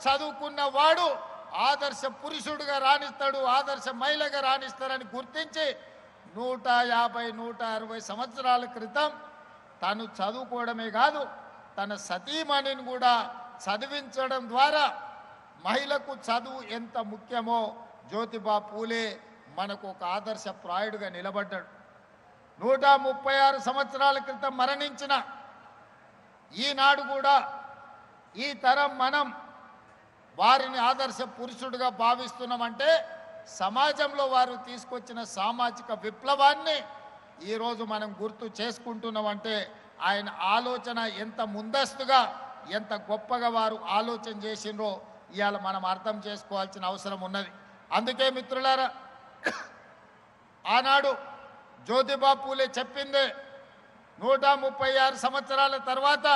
చదువుకున్న వాడు ఆదర్శ పురుషుడిగా రాణిస్తాడు, ఆదర్శ మహిళగా రాణిస్తారని గుర్తించి 150, 160 సంవత్సరాల క్రితం తను చదువుకోవడమే కాదు తన సతీమణిని కూడా చదివించడం ద్వారా మహిళకు చదువు ఎంత ముఖ్యమో జ్యోతిబా పూలే మనకు ఒక ఆదర్శప్రాయుడుగా నిలబడ్డాడు. 136 సంవత్సరాల క్రితం మరణించిన ఈనాడు కూడా ఈ తరం మనం వారిని ఆదర్శ పురుషుడిగా భావిస్తున్నామంటే సమాజంలో వారు తీసుకొచ్చిన సామాజిక విప్లవాన్ని ఈరోజు మనం గుర్తు చేసుకుంటున్నామంటే ఆయన ఆలోచన ఎంత ముందస్తుగా ఎంత గొప్పగా వారు ఆలోచన చేసినరో ఇవాళ మనం అర్థం చేసుకోవాల్సిన అవసరం ఉన్నది. అందుకే మిత్రులారా, ఆనాడు జ్యోతిబా పూలే చెప్పిందే 136 సంవత్సరాల తర్వాత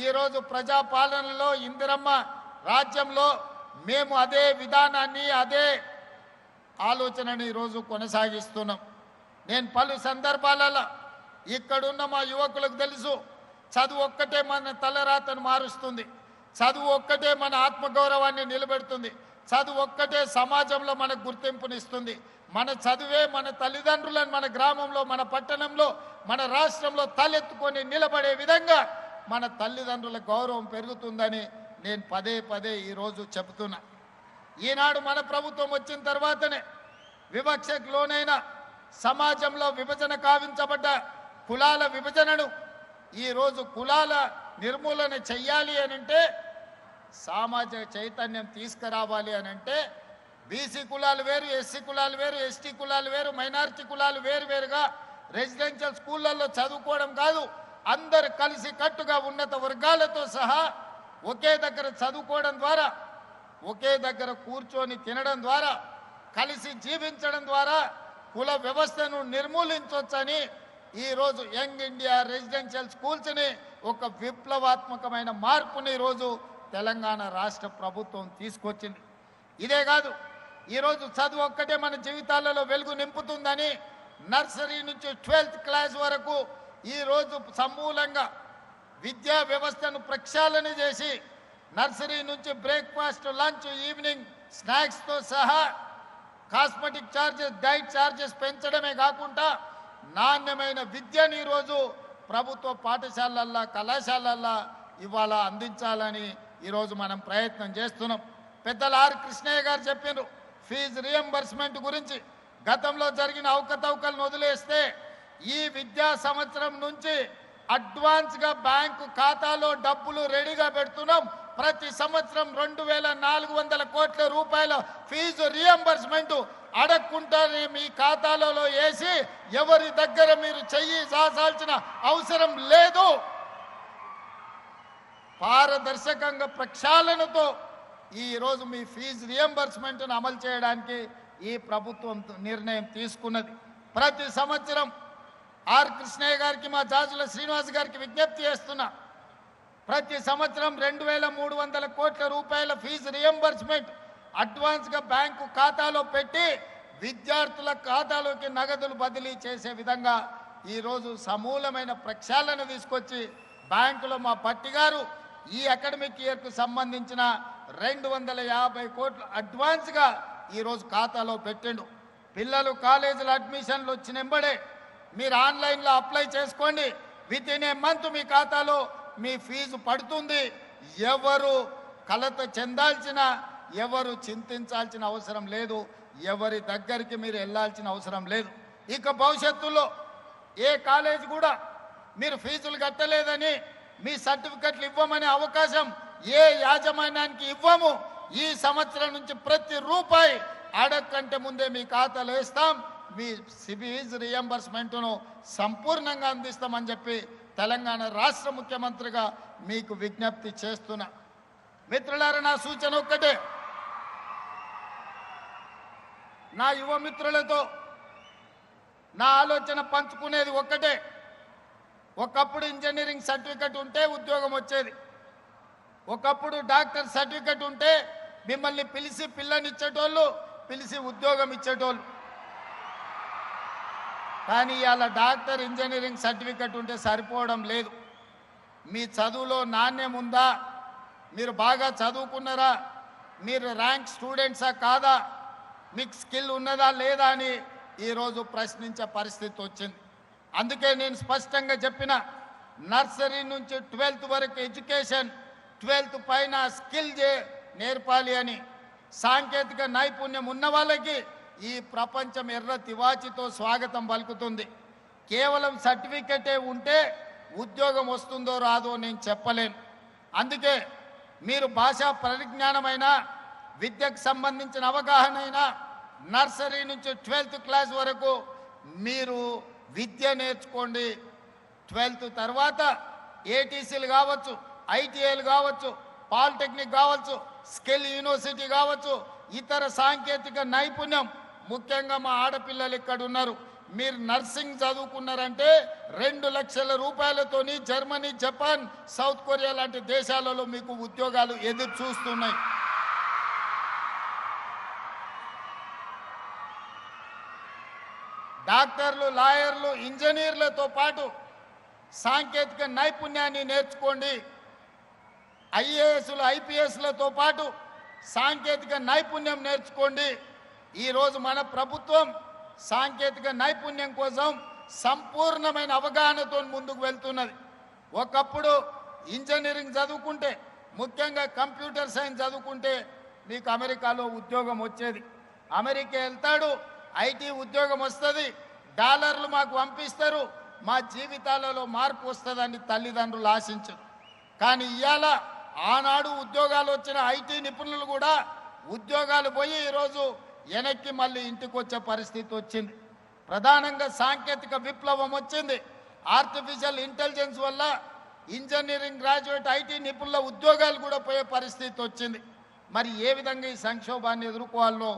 ఈరోజు ప్రజాపాలనలో ఇందిరమ్మ రాజ్యంలో మేము అదే విధానాన్ని అదే ఆలోచనని ఈరోజు కొనసాగిస్తున్నాం. నేను పలు సందర్భాలలో ఇక్కడున్న మా యువకులకు తెలుసు, చదువు ఒక్కటే మన తలరాతను మారుస్తుంది, చదువు ఒక్కటే మన ఆత్మగౌరవాన్ని నిలబెడుతుంది, చదువు ఒక్కటే సమాజంలో మనకు గుర్తింపునిస్తుంది. మన చదువే మన తల్లిదండ్రులను మన గ్రామంలో మన పట్టణంలో మన రాష్ట్రంలో తలెత్తుకొని నిలబడే విధంగా మన తల్లిదండ్రుల గౌరవం పెరుగుతుందని నేను పదే పదే ఈరోజు చెబుతున్నా. ఈనాడు మన ప్రభుత్వం వచ్చిన తర్వాతనే వివక్షకు లోనైన సమాజంలో విభజన కావించబడ్డ కులాల విభజనను ఈరోజు కులాల నిర్మూలన చెయ్యాలి అనంటే సామాజిక చైతన్యం తీసుకురావాలి అనంటే బీసీ కులాలు వేరు, ఎస్సీ కులాలు వేరు, ఎస్టీ కులాలు వేరు, మైనారిటీ కులాలు వేరువేరుగా రెసిడెన్షియల్ స్కూళ్ళల్లో చదువుకోవడం కాదు, అందరు కలిసి కట్టుగా ఉన్నత వర్గాలతో సహా ఒకే దగ్గర చదువుకోవడం ద్వారా, ఒకే దగ్గర కూర్చొని తినడం ద్వారా, కలిసి జీవించడం ద్వారా కుల వ్యవస్థను నిర్మూలించవచ్చని ఈరోజు యంగ్ ఇండియా రెసిడెన్షియల్ స్కూల్స్ని ఒక విప్లవాత్మకమైన మార్పుని ఈరోజు తెలంగాణ రాష్ట్ర ప్రభుత్వం తీసుకొచ్చింది. ఇదే కాదు, ఈరోజు చదువు ఒక్కటే మన జీవితాలలో వెలుగు నింపుతుందని నర్సరీ నుంచి 12th క్లాస్ వరకు ఈరోజు సమూలంగా విద్యా వ్యవస్థను ప్రక్షాళన చేసి నర్సరీ నుంచి బ్రేక్ఫాస్ట్, లంచ్, ఈవినింగ్ స్నాక్స్తో సహా కాస్మెటిక్ ఛార్జెస్, డైట్ ఛార్జెస్ పెంచడమే కాకుండా నాణ్యమైన విద్యను ఈరోజు ప్రభుత్వ పాఠశాలల్లో కళాశాలల్లో ఇవాళ అందించాలని ఈరోజు మనం ప్రయత్నం చేస్తున్నాం. పెద్దలు ఆర్ కృష్ణయ్య గారు చెప్పారు ఫీజు రియంబర్స్మెంట్ గురించి. గతంలో జరిగిన అవకతవకలను వదిలేస్తే ఈ విద్యా సంవత్సరం నుంచి అడ్వాన్స్గా బ్యాంకు ఖాతాలో డబ్బులు రెడీగా పెడుతున్నాం. ప్రతి సంవత్సరం 2400 కోట్ల రూపాయల ఫీజు రియంబర్స్మెంట్ అడగకుండానే మీ ఖాతాలలో వేసి ఎవరి దగ్గర మీరు చెయ్యి సాల్సిన అవసరం లేదు. పారదర్శకంగా ప్రక్షాళనతో ఈరోజు మీ ఫీజు రియంబర్స్మెంట్ను అమలు చేయడానికి ఈ ప్రభుత్వం నిర్ణయం తీసుకున్నది. ప్రతి సంవత్సరం ఆర్ కృష్ణయ్య గారికి, మా జాజుల శ్రీనివాస్ గారికి విజ్ఞప్తి చేస్తున్నా, ప్రతి సంవత్సరం 2300 కోట్ల రూపాయల ఫీజు రియంబర్స్మెంట్ అడ్వాన్స్గా బ్యాంకు ఖాతాలో పెట్టి విద్యార్థుల ఖాతాలోకి నగదులు బదిలీ చేసే విధంగా ఈరోజు సమూలమైన ప్రక్షాళన తీసుకొచ్చి బ్యాంకులో మా పట్టి గారు ఈ అకాడమిక్ ఇయర్కు సంబంధించిన 250 కోట్లు అడ్వాన్స్గా ఈరోజు ఖాతాలో పెట్టిండు. పిల్లలు కాలేజీల అడ్మిషన్లు వచ్చినెంబడే మీరు ఆన్లైన్లో అప్లై చేసుకోండి, విత్ ఇన్ ఏ మంత్ మీ ఖాతాలో మీ ఫీజు పడుతుంది. ఎవరు కలత చెందాల్సిన, ఎవరు చింతించాల్సిన అవసరం లేదు, ఎవరి దగ్గరికి మీరు వెళ్ళాల్సిన అవసరం లేదు. ఇక భవిష్యత్తులో ఏ కాలేజీ కూడా మీరు ఫీజులు కట్టలేదని మీ సర్టిఫికెట్లు ఇవ్వమనే అవకాశం ఏ యాజమాన్యానికి ఇవ్వము. ఈ సంవత్సరం నుంచి ప్రతి రూపాయి అడగకంటే ముందే మీ ఖాతాలో వేస్తాం, మీ ఫీజు రియంబర్స్మెంట్ను సంపూర్ణంగా అందిస్తామని చెప్పి తెలంగాణ రాష్ట్ర ముఖ్యమంత్రిగా మీకు విజ్ఞప్తి చేస్తున్నా. మిత్రులారా, నా సూచన ఒక్కటే, నా యువ మిత్రులతో నా ఆలోచన పంచుకునేది ఒక్కటే. ఒకప్పుడు ఇంజనీరింగ్ సర్టిఫికెట్ ఉంటే ఉద్యోగం వచ్చేది, ఒకప్పుడు డాక్టర్ సర్టిఫికెట్ ఉంటే మిమ్మల్ని పిలిచి పిల్లనిచ్చేటోళ్ళు, పిలిచి ఉద్యోగం ఇచ్చేటోళ్ళు. కానీ ఇవాళ డాక్టర్, ఇంజనీరింగ్ సర్టిఫికెట్ ఉంటే సరిపోవడం లేదు. మీ చదువులో నాణ్యం ఉందా, మీరు బాగా చదువుకున్నారా, మీరు ర్యాంక్ స్టూడెంట్సా కాదా, మీకు స్కిల్ ఉన్నదా లేదా అని ఈరోజు ప్రశ్నించే పరిస్థితి వచ్చింది. అందుకే నేను స్పష్టంగా చెప్పిన, నర్సరీ నుంచి 12th వరకు ఎడ్యుకేషన్, 12th పైన స్కిల్ నేర్పాలి అని. సాంకేతిక నైపుణ్యం ఉన్న వాళ్ళకి ఈ ప్రపంచం ఎర్ర తివాచితో స్వాగతం పలుకుతుంది. కేవలం సర్టిఫికెటే ఉంటే ఉద్యోగం వస్తుందో రాదో నేను చెప్పలేను. అందుకే మీరు భాషా పరిజ్ఞానమైన, విద్యకు సంబంధించిన అవగాహన అయినా, నర్సరీ నుంచి 12th క్లాస్ వరకు మీరు విద్య నేర్చుకోండి. 12th తర్వాత ఏటీసీలు కావచ్చు, ఐటీఐలు కావచ్చు, పాలిటెక్నిక్ కావచ్చు, స్కిల్ యూనివర్సిటీ కావచ్చు, ఇతర సాంకేతిక నైపుణ్యం, ముఖ్యంగా మా ఆడపిల్లలు ఇక్కడ ఉన్నారు, మీరు నర్సింగ్ చదువుకున్నారంటే 2 లక్షల రూపాయలతోని జర్మనీ, జపాన్, సౌత్ కొరియా లాంటి దేశాలలో మీకు ఉద్యోగాలు ఎదురు చూస్తున్నాయి. డాక్టర్లు, లాయర్లు, ఇంజనీర్లతో పాటు సాంకేతిక నైపుణ్యాన్ని నేర్చుకోండి. ఐఏఎస్లు, ఐపీఎస్లతో పాటు సాంకేతిక నైపుణ్యం నేర్చుకోండి. ఈరోజు మన ప్రభుత్వం సాంకేతిక నైపుణ్యం కోసం సంపూర్ణమైన అవగాహనతో ముందుకు వెళ్తున్నది. ఒకప్పుడు ఇంజనీరింగ్ చదువుకుంటే, ముఖ్యంగా కంప్యూటర్ సైన్స్ చదువుకుంటే మీకు అమెరికాలో ఉద్యోగం వచ్చేది. అమెరికా వెళ్తాడు, ఐటీ ఉద్యోగం వస్తుంది, డాలర్లు మాకు పంపిస్తారు, మా జీవితాలలో మార్పు వస్తుందని తల్లిదండ్రులు ఆశించరు. కానీ ఇవాళ ఆనాడు ఉద్యోగాలు వచ్చిన ఐటీ నిపుణులు కూడా ఉద్యోగాలు పోయి ఈరోజు వెనక్కి మళ్ళీ ఇంటికి వచ్చే పరిస్థితి వచ్చింది. ప్రధానంగా సాంకేతిక విప్లవం వచ్చింది. ఆర్టిఫిషియల్ ఇంటెలిజెన్స్ వల్ల ఇంజనీరింగ్ గ్రాడ్యుయేట్ ఐటీ నిపుణుల ఉద్యోగాలు కూడా పోయే పరిస్థితి వచ్చింది. మరి ఏ విధంగా ఈ సంక్షోభాన్ని ఎదుర్కోవాలో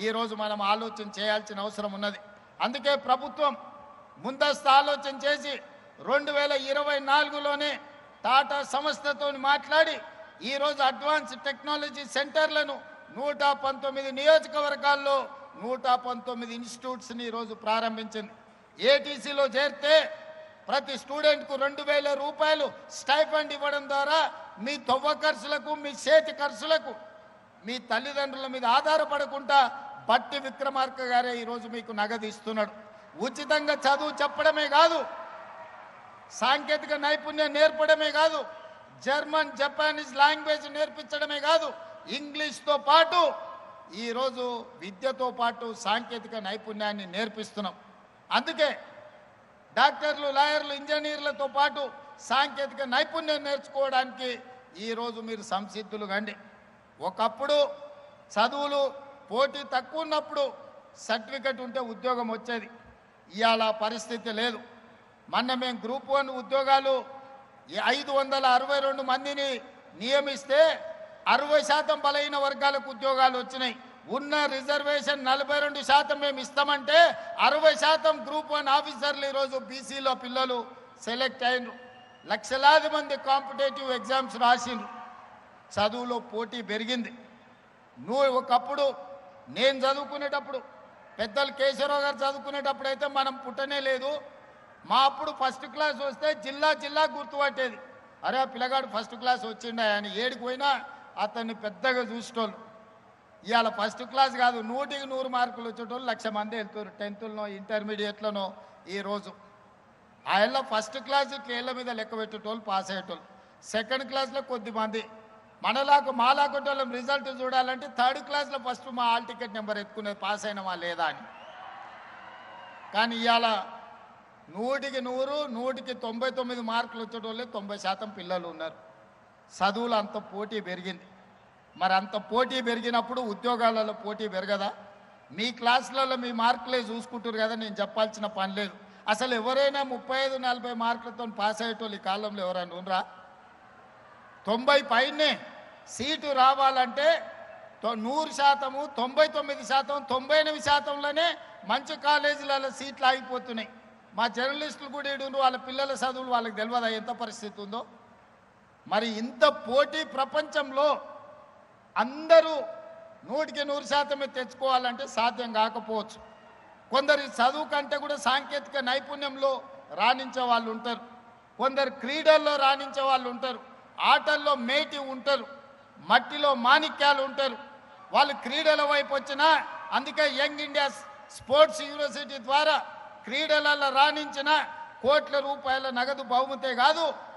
ఈరోజు మనం ఆలోచన చేయాల్సిన అవసరం ఉన్నది. అందుకే ప్రభుత్వం ముందస్తు ఆలోచన చేసి 2024లోనే టాటా సంస్థతో మాట్లాడి ఈరోజు అడ్వాన్స్ టెక్నాలజీ సెంటర్లను 119 నియోజకవర్గాల్లో 119 ఇన్స్టిట్యూట్స్ని ఈరోజు ప్రారంభించింది. ఏటీసీలో చేరితే ప్రతి స్టూడెంట్కు 2000 రూపాయలు స్టైఫండ్ ఇవ్వడం ద్వారా మీ తొవ్వ ఖర్చులకు, మీ చేతి ఖర్చులకు, మీ తల్లిదండ్రుల మీద ఆధారపడకుండా బట్టి విక్రమార్క గారే ఈరోజు మీకు నగదు ఇస్తున్నాడు. ఉచితంగా చదువు చెప్పడమే కాదు, సాంకేతిక నైపుణ్యం నేర్పడమే కాదు, జర్మన్, జపానీస్ లాంగ్వేజ్ నేర్పించడమే కాదు, ఇంగ్లీష్తో పాటు ఈరోజు విద్యతో పాటు సాంకేతిక నైపుణ్యాన్ని నేర్పిస్తున్నాం. అందుకే డాక్టర్లు, లాయర్లు, ఇంజనీర్లతో పాటు సాంకేతిక నైపుణ్యం నేర్చుకోవడానికి ఈరోజు మీరు సంసిద్ధులు కండి. ఒకప్పుడు చదువులు పోటీ తక్కువ ఉన్నప్పుడు సర్టిఫికెట్ ఉంటే ఉద్యోగం వచ్చేది. ఇవాళ పరిస్థితి లేదు. మొన్న మేము గ్రూప్ 1 ఉద్యోగాలు 562 మందిని నియమిస్తే 60% బలహీన వర్గాలకు ఉద్యోగాలు వచ్చినాయి. ఉన్న రిజర్వేషన్ 42% మేము ఇస్తామంటే 60% గ్రూప్ 1 ఆఫీసర్లు ఈరోజు బీసీలో పిల్లలు సెలెక్ట్ అయినరు. లక్షలాది మంది కాంపిటేటివ్ ఎగ్జామ్స్ రాసిండ్రు. చదువులో పోటీ పెరిగింది. ఒకప్పుడు నేను చదువుకునేటప్పుడు, పెద్దలు కేశవరావు గారు చదువుకునేటప్పుడు అయితే మనం పుట్టనే లేదు. మా అప్పుడు ఫస్ట్ క్లాస్ వస్తే జిల్లా జిల్లా గుర్తుపట్టేది. అరే ఆ పిల్లగాడు ఫస్ట్ క్లాస్ వచ్చిండా అని. ఏడికి పోయినా అతన్ని పెద్దగా చూసేటోళ్ళు. ఇవాళ ఫస్ట్ క్లాస్ కాదు, 100కి 100 మార్కులు వచ్చేటోళ్ళు 1,00,000 మంది వెళ్తారు. 10థ్లోనో ఇంటర్మీడియట్లోనో. ఈరోజు ఆయన ఫస్ట్ క్లాస్ ఇట్లా ఏళ్ళ మీద లెక్క పెట్టేటోళ్ళు పాస్ అయ్యేటోళ్ళు. సెకండ్ క్లాస్లో కొద్దిమంది. మాలాకొట్టోళ్ళం రిజల్ట్ చూడాలంటే 3rd క్లాస్లో ఫస్ట్ మా హాల్ టికెట్ నెంబర్ ఎత్తుకునేది పాస్ అయినమా లేదా అని. కానీ ఇవాళ 100కి 100, 100కి 99 మార్కులు వచ్చేటోళ్ళే 90% పిల్లలు ఉన్నారు. చదువులు అంత పోటీ పెరిగింది. మరి అంత పోటీ పెరిగినప్పుడు ఉద్యోగాలలో పోటీ పెరగదా? మీ క్లాసులలో మీ మార్కులే చూసుకుంటారు కదా, నేను చెప్పాల్సిన పని లేదు. అసలు ఎవరైనా 35-40 మార్కులతో పాస్ అయ్యేటోళ్ళు ఈ కాలంలో ఎవరైనా ఉండరా? 90 పైనే సీటు రావాలంటే 100%, 99%, 98%లోనే మంచి కాలేజీలలో సీట్లు ఆగిపోతున్నాయి. మా జర్నలిస్టులు కూడా ఇడుండ్రు, వాళ్ళ పిల్లల చదువులు వాళ్ళకి తెలియదా ఎంత పరిస్థితి ఉందో. మరి ఇంత పోటీ ప్రపంచంలో అందరూ 100కి 100% తెచ్చుకోవాలంటే సాధ్యం కాకపోవచ్చు. కొందరు చదువు కంటే కూడా సాంకేతిక నైపుణ్యంలో రాణించే వాళ్ళు ఉంటారు, కొందరు క్రీడల్లో రాణించే వాళ్ళు ఉంటారు, ఆటల్లో మేటి ఉంటారు, మట్టిలో మాణిక్యాలు ఉంటారు. వాళ్ళు క్రీడల వైపు వచ్చినా, అందుకే యంగ్ ఇండియా స్పోర్ట్స్ యూనివర్సిటీ ద్వారా క్రీడలలో రాణించిన కోట్ల రూపాయల నగదు బహుమతే కాదు